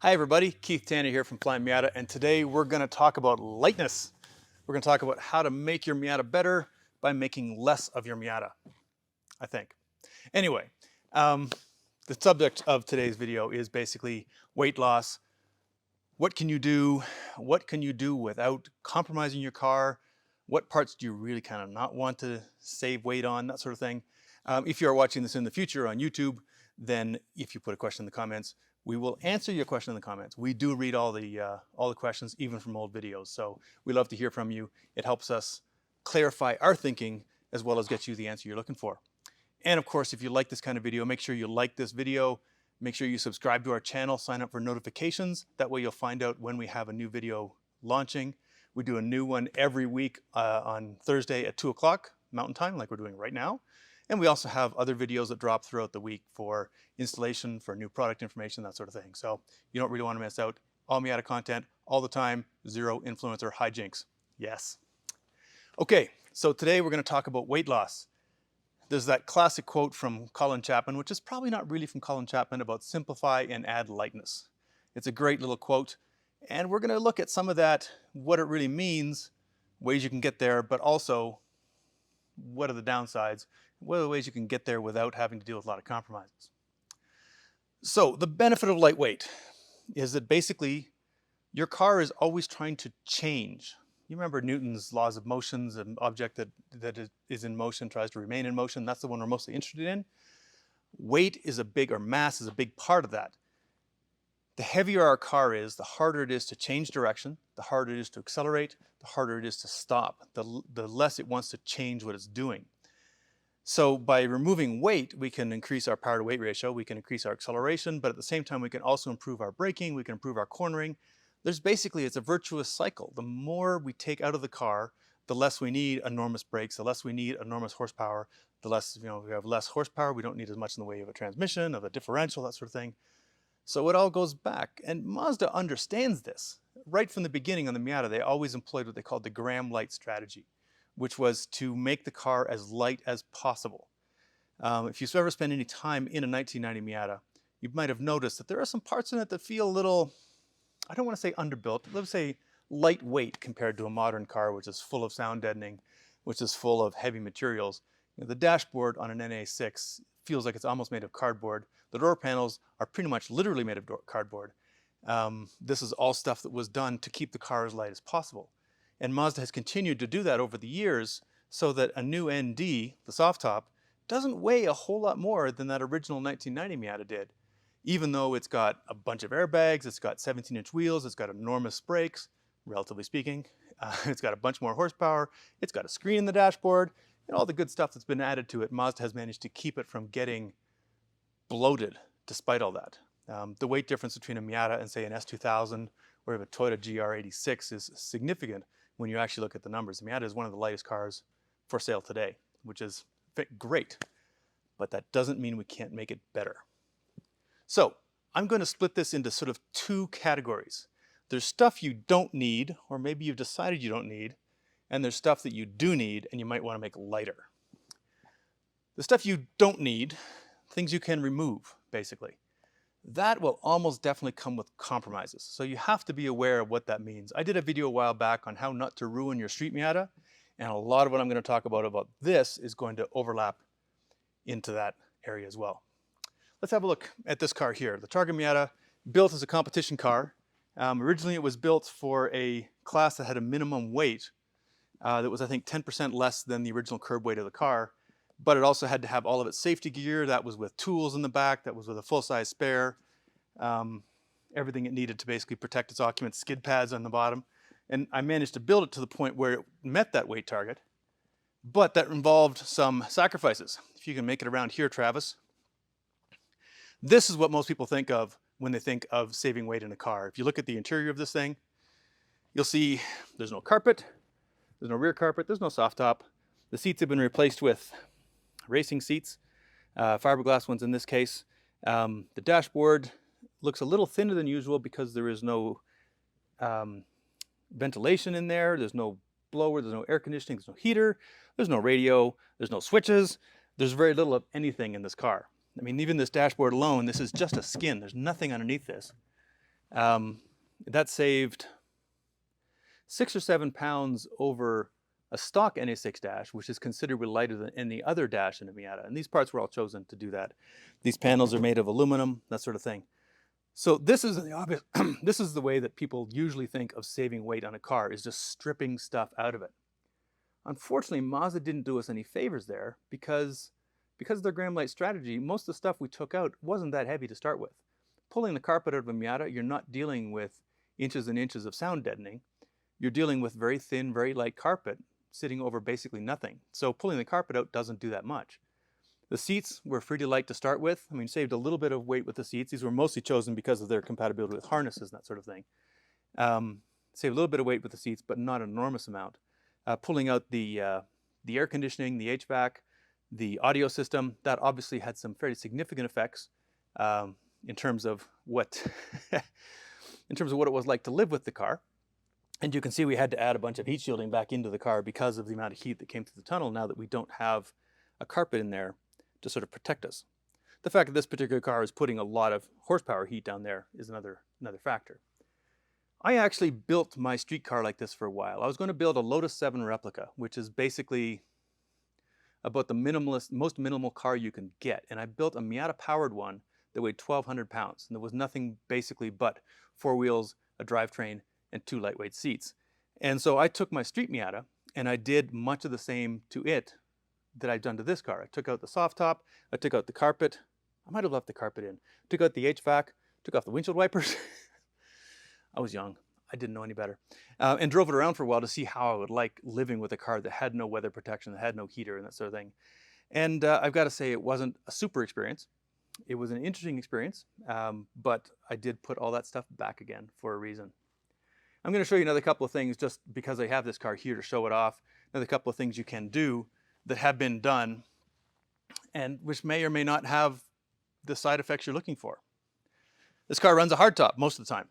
Hi everybody, Keith Tanner here from Flyin Miata, and today we're going to talk about lightness. We're going to talk about how to make your Miata better by making less of your Miata, I think. Anyway, the subject of today's video is basically weight loss. What can you do? What can you do without compromising your car? What parts do you really kind of not want to save weight on, that sort of thing. If you are watching this in the future on YouTube, then if you put a question in the comments, we will answer your question in the comments. We do read all the questions, even from old videos. So we love to hear from you. It helps us clarify our thinking as well as get you the answer you're looking for. And of course, if you like this kind of video, make sure you like this video. Make sure you subscribe to our channel, sign up for notifications. That way you'll find out when we have a new video launching. We do a new one every week on Thursday at 2 o'clock Mountain Time, like we're doing right now. And we also have other videos that drop throughout the week for installation, for new product information, that sort of thing. So you don't really want to miss out. All Miata content, all the time, zero influencer hijinks. Yes. Okay, so today we're going to talk about weight loss. There's that classic quote from Colin Chapman, which is probably not really from Colin Chapman, about simplify and add lightness. It's a great little quote. And we're going to look at some of that, what it really means, ways you can get there, but also what are the downsides, what are the ways you can get there without having to deal with a lot of compromises. So the benefit of lightweight is that basically your car is always trying to change. You remember Newton's laws of motions, an object that is in motion tries to remain in motion. That's the one we're mostly interested in. Weight is a big, or mass is a big part of that. The heavier our car is, the harder it is to change direction, the harder it is to accelerate, the harder it is to stop, the less it wants to change what it's doing. So by removing weight, we can increase our power to weight ratio, we can increase our acceleration, but at the same time we can also improve our braking, we can improve our cornering. There's basically, it's a virtuous cycle. The more we take out of the car, the less we need enormous brakes, the less we need enormous horsepower, the less, we have less horsepower, we don't need as much in the way of a transmission, of a differential, that sort of thing. So it all goes back, and Mazda understands this. Right from the beginning on the Miata, they always employed what they called the gram light strategy, which was to make the car as light as possible. If you've ever spent any time in a 1990 Miata, you might have noticed that there are some parts in it that feel a little, I don't want to say underbuilt, but let's say lightweight compared to a modern car, which is full of sound deadening, which is full of heavy materials. The dashboard on an NA6 feels like it's almost made of cardboard. The door panels are pretty much literally made of cardboard. This is all stuff that was done to keep the car as light as possible. And Mazda has continued to do that over the years so that a new ND, the soft top, doesn't weigh a whole lot more than that original 1990 Miata did. Even though it's got a bunch of airbags, it's got 17-inch wheels, it's got enormous brakes, relatively speaking. It's got a bunch more horsepower, it's got a screen in the dashboard, and all the good stuff that's been added to it, Mazda has managed to keep it from getting bloated despite all that. The weight difference between a Miata and say an S2000 or a Toyota GR86 is significant when you actually look at the numbers. The Miata is one of the lightest cars for sale today, which is great, but that doesn't mean we can't make it better. So I'm going to split this into sort of two categories. There's stuff you don't need, or maybe you've decided you don't need, and there's stuff that you do need and you might want to make lighter. The stuff you don't need, things you can remove, basically, that will almost definitely come with compromises. So you have to be aware of what that means. I did a video a while back on how not to ruin your street Miata, and a lot of what I'm going to talk about this is going to overlap into that area as well. Let's have a look at this car here. The Targa Miata, built as a competition car. Originally it was built for a class that had a minimum weight that was, I think, 10% less than the original curb weight of the car. But it also had to have all of its safety gear. That was with tools in the back. That was with a full-size spare. Everything it needed to basically protect its occupants, skid pads on the bottom. And I managed to build it to the point where it met that weight target. But that involved some sacrifices. If you can make it around here, Travis. This is what most people think of when they think of saving weight in a car. If you look at the interior of this thing, you'll see there's no carpet, there's no rear carpet, there's no soft top. The seats have been replaced with racing seats, fiberglass ones in this case. The dashboard looks a little thinner than usual because there is no ventilation in there. There's no blower, there's no air conditioning, there's no heater, there's no radio, there's no switches. There's very little of anything in this car. I mean, even this dashboard alone, this is just a skin. There's nothing underneath this. That saved 6 or 7 pounds over a stock NA6 dash, which is considerably lighter than any other dash in a Miata. And these parts were all chosen to do that. These panels are made of aluminum, that sort of thing. So this is the obvious, this is the way that people usually think of saving weight on a car, is just stripping stuff out of it. Unfortunately, Mazda didn't do us any favors there because of their Graham Light strategy, most of the stuff we took out wasn't that heavy to start with. Pulling the carpet out of a Miata, you're not dealing with inches and inches of sound deadening. You're dealing with very thin, very light carpet sitting over basically nothing. So pulling the carpet out doesn't do that much. The seats were pretty light to start with. I mean, saved a little bit of weight with the seats. These were mostly chosen because of their compatibility with harnesses and that sort of thing. Saved a little bit of weight with the seats, but not an enormous amount. Pulling out the air conditioning, the HVAC, the audio system, that obviously had some fairly significant effects in terms of what in terms of what it was like to live with the car. And you can see we had to add a bunch of heat shielding back into the car because of the amount of heat that came through the tunnel now that we don't have a carpet in there to sort of protect us. The fact that this particular car is putting a lot of horsepower heat down there is another factor. I actually built my street car like this for a while. I was going to build a Lotus 7 replica, which is basically about the most minimal car you can get. And I built a Miata powered one that weighed 1,200 pounds. And there was nothing basically but 4 wheels, a drivetrain, and 2 lightweight seats. And so I took my street Miata and I did much of the same to it that I've done to this car. I took out the soft top, I took out the carpet. I might have left the carpet in. Took out the HVAC, took off the windshield wipers. I was young, I didn't know any better. And drove it around for a while to see how I would like living with a car that had no weather protection, that had no heater and that sort of thing. And I've got to say it wasn't a super experience. It was an interesting experience, but I did put all that stuff back again for a reason. I'm going to show you another couple of things just because I have this car here to show it off. Another couple of things you can do that have been done and which may or may not have the side effects you're looking for. This car runs a hardtop most of the time.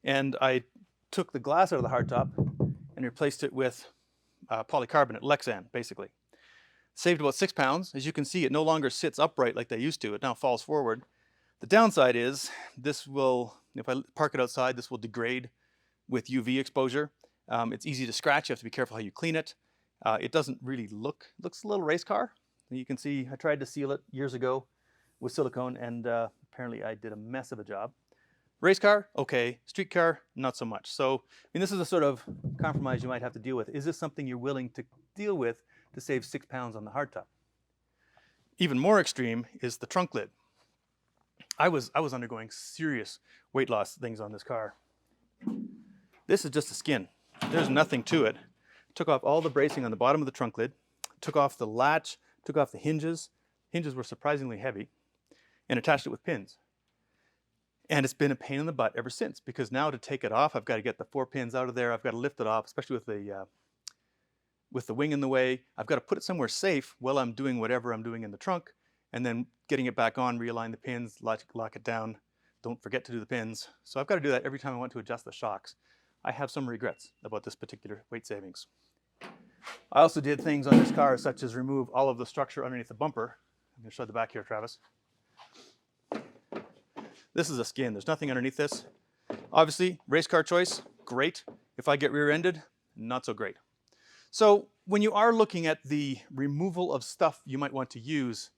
And I took the glass out of the hardtop and replaced it with polycarbonate, Lexan, basically. Saved about 6 pounds. As you can see, it no longer sits upright like they used to. It now falls forward. The downside is this will, if I park it outside, this will degrade with UV exposure. It's easy to scratch. You have to be careful how you clean it. It doesn't really looks a little race car. You can see I tried to seal it years ago with silicone and apparently I did a mess of a job. Race car, okay. Street car, not so much. So, I mean, this is a sort of compromise you might have to deal with. Is this something you're willing to deal with to save 6 pounds on the hardtop? Even more extreme is the trunk lid. I was undergoing serious weight loss things on this car. This is just the skin. There's nothing to it. Took off all the bracing on the bottom of the trunk lid, took off the latch, took off the hinges. Hinges were surprisingly heavy, and attached it with pins. And it's been a pain in the butt ever since, because now to take it off, I've got to get the 4 pins out of there. I've got to lift it off, especially with the wing in the way. I've got to put it somewhere safe while I'm doing whatever I'm doing in the trunk, and then getting it back on, realign the pins, lock it down. Don't forget to do the pins. So I've got to do that every time I want to adjust the shocks. I have some regrets about this particular weight savings. I also did things on this car such as remove all of the structure underneath the bumper. I'm going to show the back here, Travis. This is a skin. There's nothing underneath this. Obviously, race car choice, great. If I get rear-ended, not so great. So when you are looking at the removal of stuff you might want to use,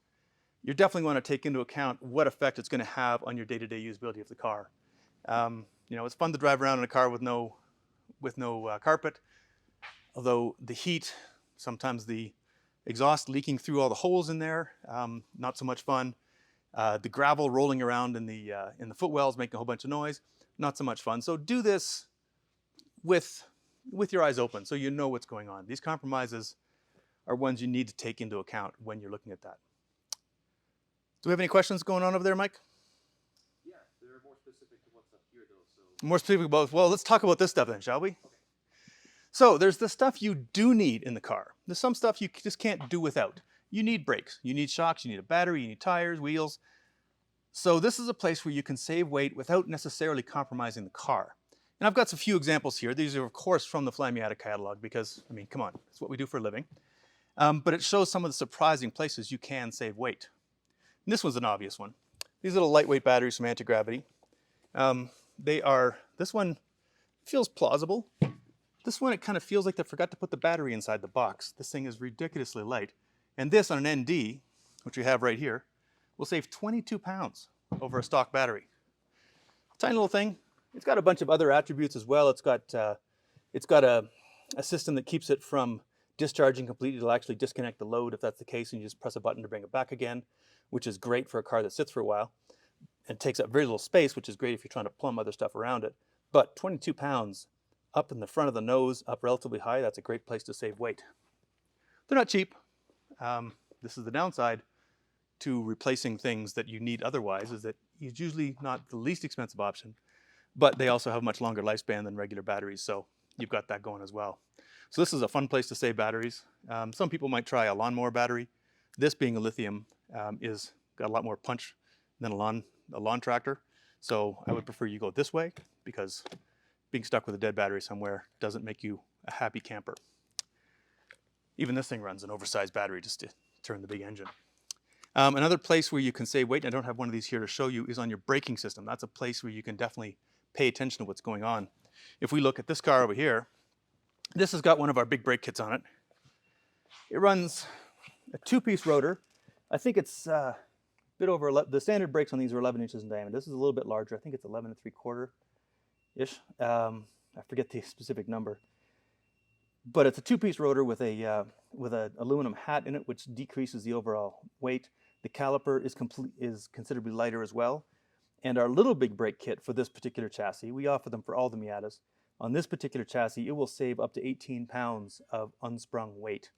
you definitely want to take into account what effect it's going to have on your day-to-day usability of the car. You know, it's fun to drive around in a car with no carpet, although the heat, sometimes the exhaust leaking through all the holes in there, not so much fun. The gravel rolling around in the footwells making a whole bunch of noise, not so much fun. So do this with your eyes open so you know what's going on. These compromises are ones you need to take into account when you're looking at that. Do we have any questions going on over there, Mike? Yeah, they're more specific to what's up here though. So. More specific about, well, let's talk about this stuff then, shall we? Okay. So there's the stuff you do need in the car. There's some stuff you just can't do without. You need brakes, you need shocks, you need a battery, you need tires, wheels. So this is a place where you can save weight without necessarily compromising the car. And I've got a few examples here. These are, of course, from the Flyin Miata catalog because, I mean, come on, it's what we do for a living. But it shows some of the surprising places you can save weight. And this one's an obvious one. These little lightweight batteries from Antigravity. this one feels plausible. This one, it kind of feels like they forgot to put the battery inside the box. This thing is ridiculously light. And this on an ND, which we have right here, will save 22 pounds over a stock battery. Tiny little thing. It's got a bunch of other attributes as well. It's got a system that keeps it from discharging completely. It'll actually disconnect the load if that's the case, and you just press a button to bring it back again, which is great for a car that sits for a while. And takes up very little space, which is great if you're trying to plumb other stuff around it. But 22 pounds up in the front of the nose, up relatively high, that's a great place to save weight. They're not cheap. This is the downside to replacing things that you need otherwise, is that it's usually not the least expensive option, but they also have much longer lifespan than regular batteries, so you've got that going as well. So this is a fun place to save batteries. Some people might try a lawnmower battery. This, being a lithium, is got a lot more punch than a lawn tractor. So I would prefer you go this way, because being stuck with a dead battery somewhere doesn't make you a happy camper. Even this thing runs an oversized battery just to turn the big engine. Another place where you can save weight, and I don't have one of these here to show you, is on your braking system. That's a place where you can definitely pay attention to what's going on. If we look at this car over here, this has got one of our big brake kits on it. It runs a two-piece rotor. I think it's a bit over 11, the standard brakes on these are 11 inches in diameter. This is a little bit larger. I think it's 11 3/4-ish. I forget the specific number. But it's a two-piece rotor with an aluminum hat in it, which decreases the overall weight. The caliper is considerably lighter as well. And our little big brake kit for this particular chassis, we offer them for all the Miatas. On this particular chassis, it will save up to 18 pounds of unsprung weight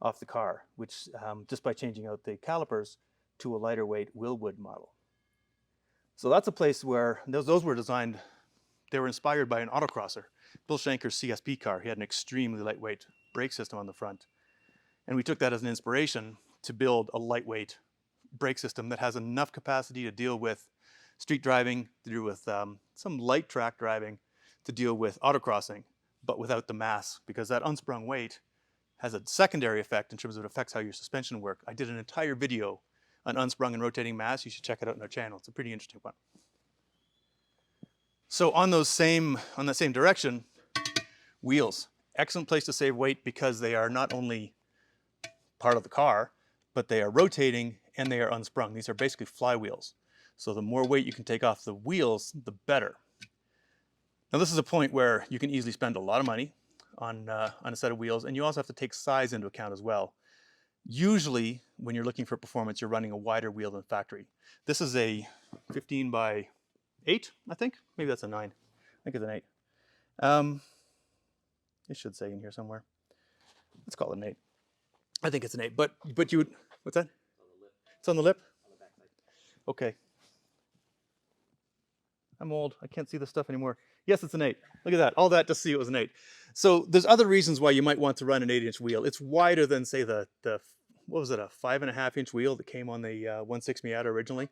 off the car, which just by changing out the calipers to a lighter weight Willwood model. So that's a place where those were designed, they were inspired by an autocrosser. Bill Shanker's CSP car, he had an extremely lightweight brake system on the front. And we took that as an inspiration to build a lightweight brake system that has enough capacity to deal with street driving, to deal with some light track driving, to deal with autocrossing, but without the mass, because that unsprung weight has a secondary effect in terms of it affects how your suspension work. I did an entire video on unsprung and rotating mass. You should check it out on our channel. It's a pretty interesting one. So on that same direction, wheels. Excellent place to save weight because they are not only part of the car, but they are rotating and they are unsprung. These are basically flywheels. So the more weight you can take off the wheels, the better. Now this is a point where you can easily spend a lot of money on a set of wheels, and you also have to take size into account as well. Usually when you're looking for performance, you're running a wider wheel than factory. This is a 15 by 8, I think. Maybe that's a 9. I think it's an 8. It should say in here somewhere. Let's call it an 8. I think it's an 8, but you would, what's that? It's on the lip. On the backside. Okay. I'm old. I can't see this stuff anymore. Yes, it's an 8. Look at that. All that to see it was an 8. So there's other reasons why you might want to run an 8-inch wheel. It's wider than, say, the what was it, a 5.5-inch wheel that came on the 1.6 Miata originally.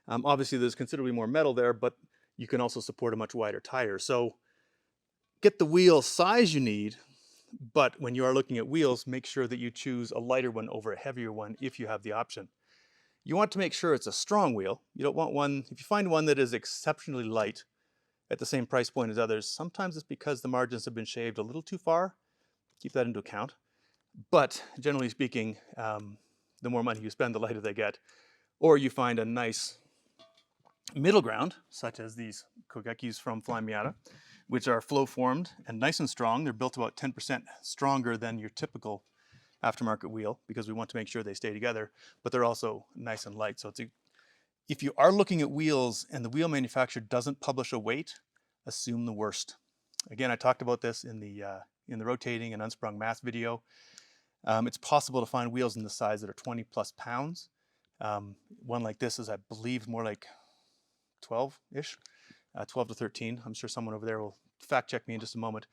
Obviously, there's considerably more metal there, but you can also support a much wider tire. So get the wheel size you need, but when you are looking at wheels, make sure that you choose a lighter one over a heavier one if you have the option. You want to make sure it's a strong wheel. You don't want one, if you find one that is exceptionally light at the same price point as others, sometimes it's because the margins have been shaved a little too far. Keep that into account. But generally speaking, the more money you spend, the lighter they get. Or you find a nice middle ground, such as these Kogekis from Flyin Miata, which are flow formed and nice and strong. They're built about 10% stronger than your typical aftermarket wheel because we want to make sure they stay together, but they're also nice and light. So if you are looking at wheels and the wheel manufacturer doesn't publish a weight, assume the worst. Again, I talked about this in the rotating and unsprung mass video. It's possible to find wheels in the size that are 20 plus pounds. One like this is, I believe, more like 12-ish, 12 to 13. I'm sure someone over there will fact check me in just a moment.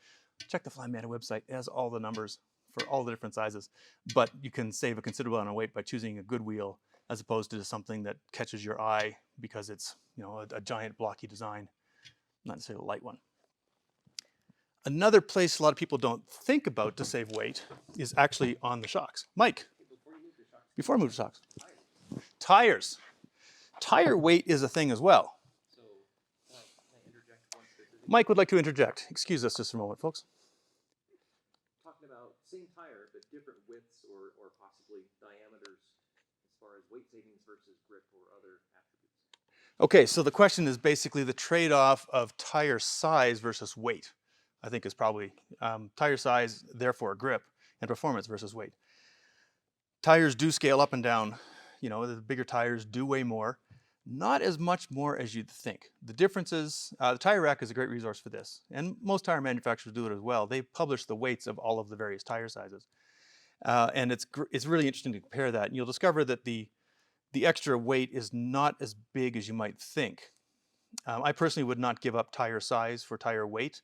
Check the Flyin Miata website. It has all the numbers for all the different sizes, but you can save a considerable amount of weight by choosing a good wheel as opposed to something that catches your eye because it's, you know, a giant blocky design, not necessarily a light one. Another place a lot of people don't think about to save weight is actually on the shocks. Mike, before I move to shocks, tires. Tire weight is a thing as well. So, can I interject Mike would like to interject. Excuse us just a moment, folks. Talking about same tire, but different widths or possibly diameters as far as weight savings versus grip or other attributes. Okay, so the question is basically the trade-off of tire size versus weight. I think is probably tire size, therefore grip, and performance versus weight. Tires do scale up and down. You know, the bigger tires do weigh more. Not as much more as you'd think. The difference is, the Tire Rack is a great resource for this, and most tire manufacturers do it as well. They publish the weights of all of the various tire sizes. And it's really interesting to compare that. And you'll discover that the extra weight is not as big as you might think. I personally would not give up tire size for tire weight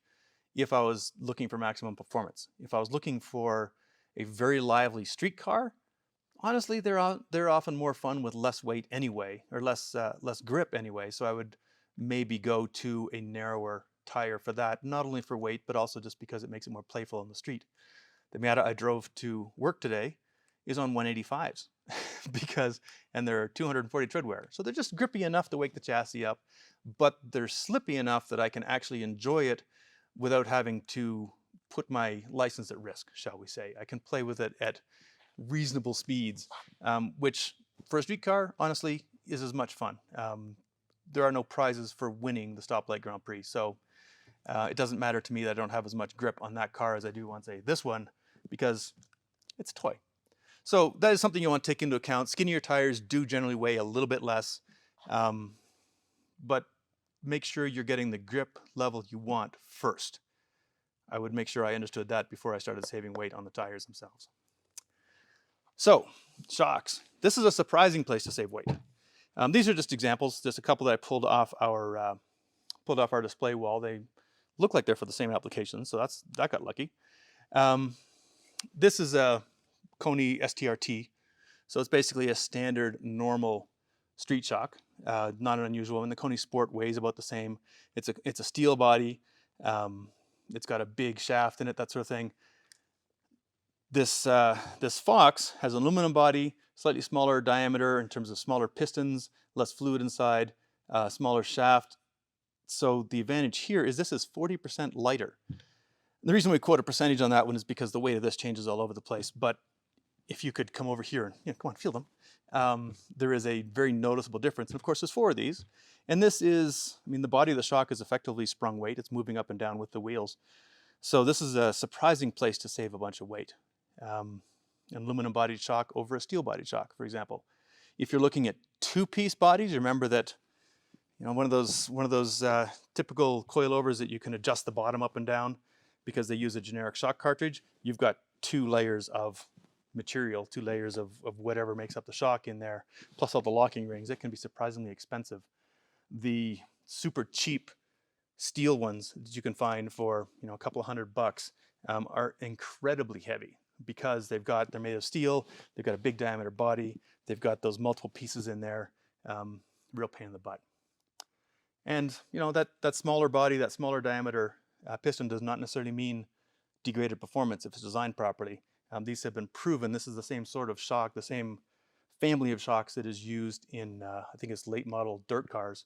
if I was looking for maximum performance. If I was looking for a very lively street car, honestly, they're often more fun with less weight anyway, or less grip anyway. So I would maybe go to a narrower tire for that, not only for weight, but also just because it makes it more playful on the street. The Miata I drove to work today is on 185s and they're 240 tread wear. So they're just grippy enough to wake the chassis up, but they're slippy enough that I can actually enjoy it without having to put my license at risk, shall we say. I can play with it at reasonable speeds, which for a street car, honestly, is as much fun. There are no prizes for winning the Stoplight Grand Prix, so it doesn't matter to me that I don't have as much grip on that car as I do on, say, this one, because it's a toy. So that is something you want to take into account. Skinnier tires do generally weigh a little bit less, but make sure you're getting the grip level you want first. I would make sure I understood that before I started saving weight on the tires themselves. So, shocks. This is a surprising place to save weight. These are just examples, just a couple that I pulled off our display wall. They look like they're for the same application, so that got lucky. This is a Koni STRT, so it's basically a standard normal street shock, not an unusual one. The Koni Sport weighs about the same. It's a steel body. It's got a big shaft in it, that sort of thing. This Fox has an aluminum body, slightly smaller diameter in terms of smaller pistons, less fluid inside, smaller shaft. So the advantage here is this is 40% lighter. The reason we quote a percentage on that one is because the weight of this changes all over the place. But if you could come over here and come on, feel them, there is a very noticeable difference. And of course, there's 4 of these. And this is, I mean, the body of the shock is effectively sprung weight. It's moving up and down with the wheels. So this is a surprising place to save a bunch of weight. An aluminum bodied shock over a steel bodied shock, for example. If you're looking at 2-piece bodies, remember that, you know, one of those typical coilovers that you can adjust the bottom up and down because they use a generic shock cartridge. You've got 2 layers of material, 2 layers of whatever makes up the shock in there, plus all the locking rings. It can be surprisingly expensive. The super cheap steel ones that you can find for, you know, a couple of $100 are incredibly heavy because they're made of steel. They've got a big diameter body. They've got those multiple pieces in there. Real pain in the butt. And you know, that smaller body, that smaller diameter piston does not necessarily mean degraded performance if it's designed properly. These have been proven. This is the same sort of shock, the same family of shocks that is used in, I think it's late model dirt cars,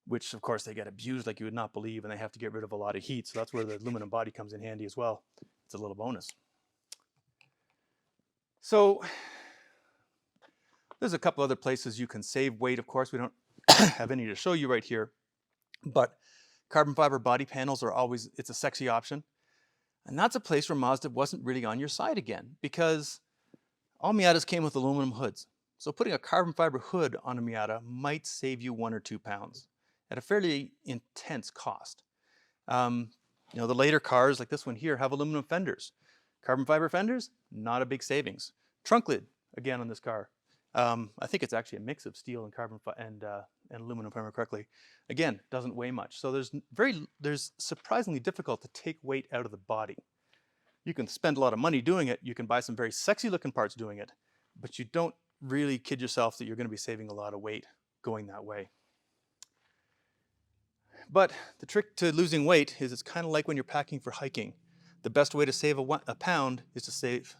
which of course they get abused like you would not believe, and they have to get rid of a lot of heat. So that's where the aluminum body comes in handy as well. It's a little bonus. So there's a couple other places you can save weight. Of course, we don't have any to show you right here, but carbon fiber body panels are always, it's a sexy option. And that's a place where Mazda wasn't really on your side again, because all Miatas came with aluminum hoods. So putting a carbon fiber hood on a Miata might save you 1 or 2 pounds at a fairly intense cost. You know, the later cars like this one here have aluminum fenders. Carbon fiber fenders, not a big savings. Trunk lid, again on this car. I think it's actually a mix of steel and carbon and aluminum, if I remember correctly. Again, doesn't weigh much. So there's surprisingly difficult to take weight out of the body. You can spend a lot of money doing it. You can buy some very sexy looking parts doing it, but you don't really kid yourself that you're going to be saving a lot of weight going that way. But the trick to losing weight is it's kind of like when you're packing for hiking. The best way to save a pound is to save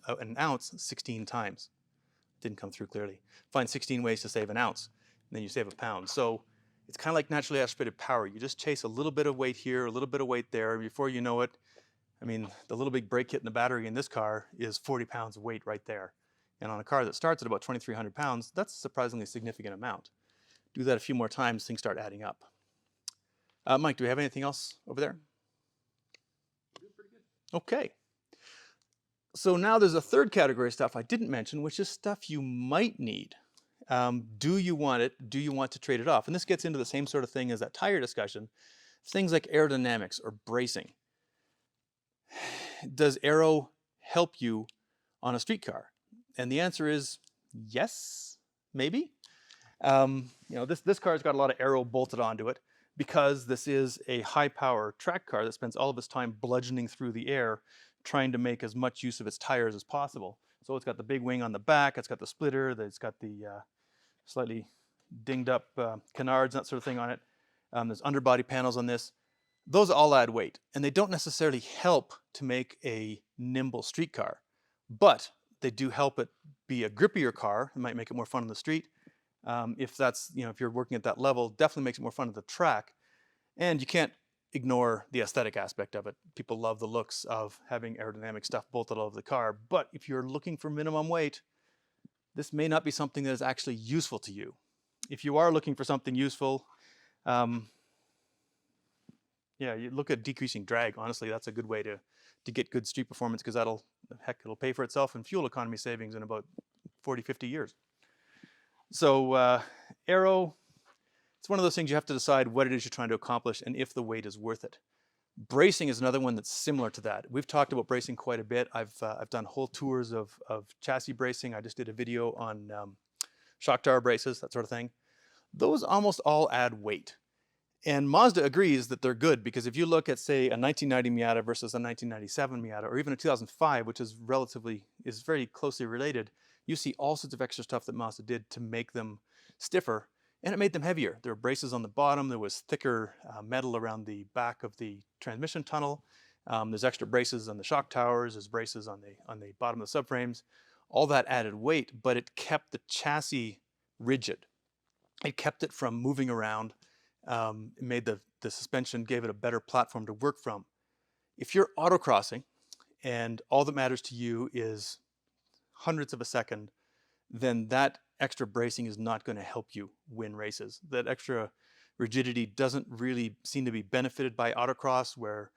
an ounce 16 times. Didn't come through clearly. Find 16 ways to save an ounce, and then you save a pound. So it's kind of like naturally aspirated power. You just chase a little bit of weight here, a little bit of weight there, and before you know it, I mean, the little big brake kit in the battery in this car is 40 pounds of weight right there. And on a car that starts at about 2,300 pounds, that's a surprisingly significant amount. Do that a few more times, things start adding up. Mike, do we have anything else over there? Pretty good. Okay. So now there's a third category of stuff I didn't mention, which is stuff you might need. Do you want it? Do you want to trade it off? And this gets into the same sort of thing as that tire discussion. Things like aerodynamics or bracing. Does aero help you on a street car? And the answer is yes, maybe. You know, this car's got a lot of aero bolted onto it because this is a high power track car that spends all of its time bludgeoning through the air, trying to make as much use of its tires as possible. So it's got the big wing on the back, it's got the splitter, it's got the slightly dinged up canards, that sort of thing on it. There's underbody panels on this. Those all add weight, and they don't necessarily help to make a nimble street car, but they do help it be a grippier car. It might make it more fun on the street. If that's, you know, if you're working at that level, definitely makes it more fun at the track. And you can't ignore the aesthetic aspect of it. People love the looks of having aerodynamic stuff bolted all over the car, but if you're looking for minimum weight, this may not be something that is actually useful to you. If you are looking for something useful, yeah, you look at decreasing drag. Honestly, that's a good way to get good street performance, because it'll pay for itself in fuel economy savings in about 40, 50 years. So aero, it's one of those things you have to decide what it is you're trying to accomplish and if the weight is worth it. Bracing is another one that's similar to that. We've talked about bracing quite a bit. I've done whole tours of chassis bracing. I just did a video on shock tower braces, that sort of thing. Those almost all add weight. And Mazda agrees that they're good, because if you look at, say, a 1990 Miata versus a 1997 Miata, or even a 2005, which is very closely related, you see all sorts of extra stuff that Mazda did to make them stiffer, and it made them heavier. There were braces on the bottom, there was thicker metal around the back of the transmission tunnel, there's extra braces on the shock towers, there's braces on the bottom of the subframes. All that added weight, but it kept the chassis rigid. It kept it from moving around. It made the suspension, gave it a better platform to work from. If you're autocrossing and all that matters to you is hundredths of a second, then that extra bracing is not going to help you win races. That extra rigidity doesn't really seem to be benefited by autocross, where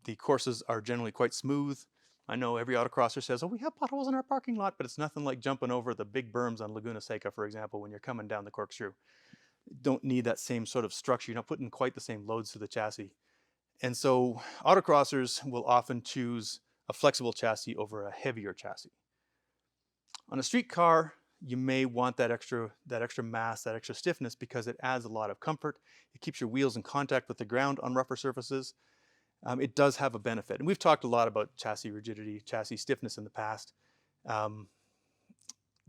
the courses are generally quite smooth. I know every autocrosser says, oh, we have potholes in our parking lot, but it's nothing like jumping over the big berms on Laguna Seca, for example, when you're coming down the corkscrew. Don't need that same sort of structure. You're not putting quite the same loads to the chassis. And so autocrossers will often choose a flexible chassis over a heavier chassis. On a street car, you may want that extra mass, that extra stiffness, because it adds a lot of comfort. It keeps your wheels in contact with the ground on rougher surfaces. It does have a benefit. And we've talked a lot about chassis rigidity, chassis stiffness in the past.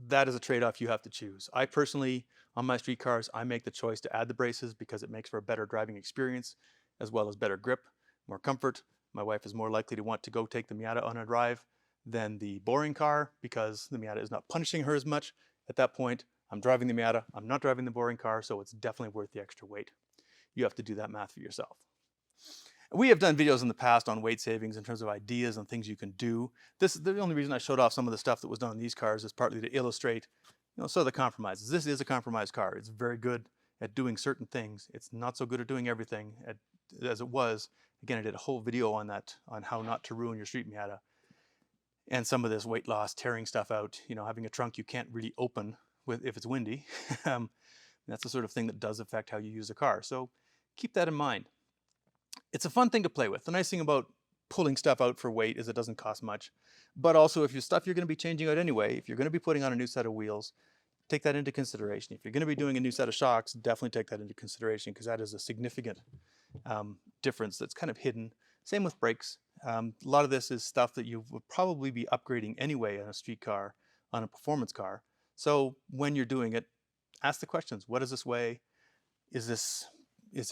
That is a trade-off you have to choose. I personally, on my street cars, I make the choice to add the braces because it makes for a better driving experience, as well as better grip, more comfort. My wife is more likely to want to go take the Miata on a drive than the boring car, because the Miata is not punishing her as much. At that point, I'm driving the Miata, I'm not driving the boring car, so it's definitely worth the extra weight. You have to do that math for yourself. We have done videos in the past on weight savings in terms of ideas and things you can do. The only reason I showed off some of the stuff that was done on these cars is partly to illustrate, sort of the compromises. This is a compromise car. It's very good at doing certain things. It's not so good at doing everything as it was. Again, I did a whole video on that, on how not to ruin your street Miata. And some of this weight loss, tearing stuff out, having a trunk you can't really open if it's windy. That's the sort of thing that does affect how you use a car. So keep that in mind. It's a fun thing to play with. The nice thing about pulling stuff out for weight is it doesn't cost much. But also, if your stuff you're going to be changing out anyway, if you're going to be putting on a new set of wheels, take that into consideration. If you're going to be doing a new set of shocks, definitely take that into consideration, because that is a significant difference that's kind of hidden. Same with brakes. A lot of this is stuff that you would probably be upgrading anyway on a street car, on a performance car. So when you're doing it, ask the questions. What does this weigh? Is this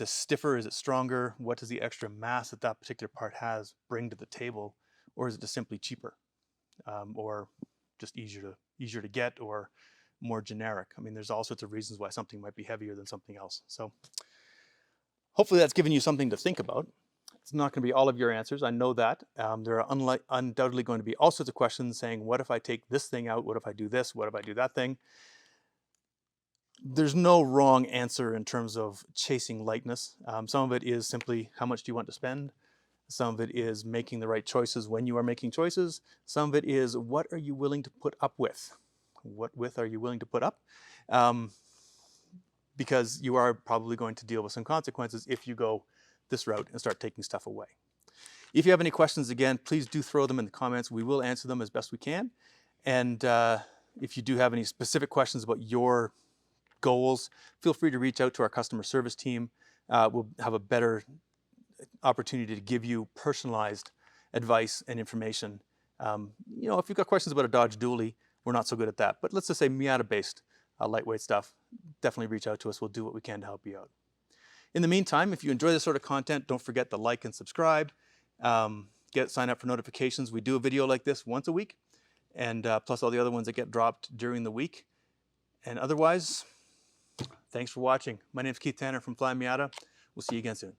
stiffer? Is it stronger? What does the extra mass that particular part has bring to the table? Or is it just simply cheaper? Or just easier to get, or more generic? I mean, there's all sorts of reasons why something might be heavier than something else. So hopefully that's given you something to think about. It's not going to be all of your answers. I know that. There are undoubtedly going to be all sorts of questions saying, what if I take this thing out? What if I do this? What if I do that thing? There's no wrong answer in terms of chasing lightness. Some of it is simply how much do you want to spend? Some of it is making the right choices when you are making choices. Some of it is what are you willing to put up with? What width are you willing to put up? Because you are probably going to deal with some consequences if you go this route and start taking stuff away. If you have any questions, again, please do throw them in the comments. We will answer them as best we can. And if you do have any specific questions about your goals, feel free to reach out to our customer service team. We'll have a better opportunity to give you personalized advice and information. You know, if you've got questions about a Dodge Dually, we're not so good at that. But let's just say Miata-based lightweight stuff, definitely reach out to us. We'll do what we can to help you out. In the meantime, if you enjoy this sort of content, don't forget to like and subscribe. Sign up for notifications. We do a video like this once a week, and plus all the other ones that get dropped during the week. And otherwise, thanks for watching. My name is Keith Tanner from Flyin Miata. We'll see you again soon.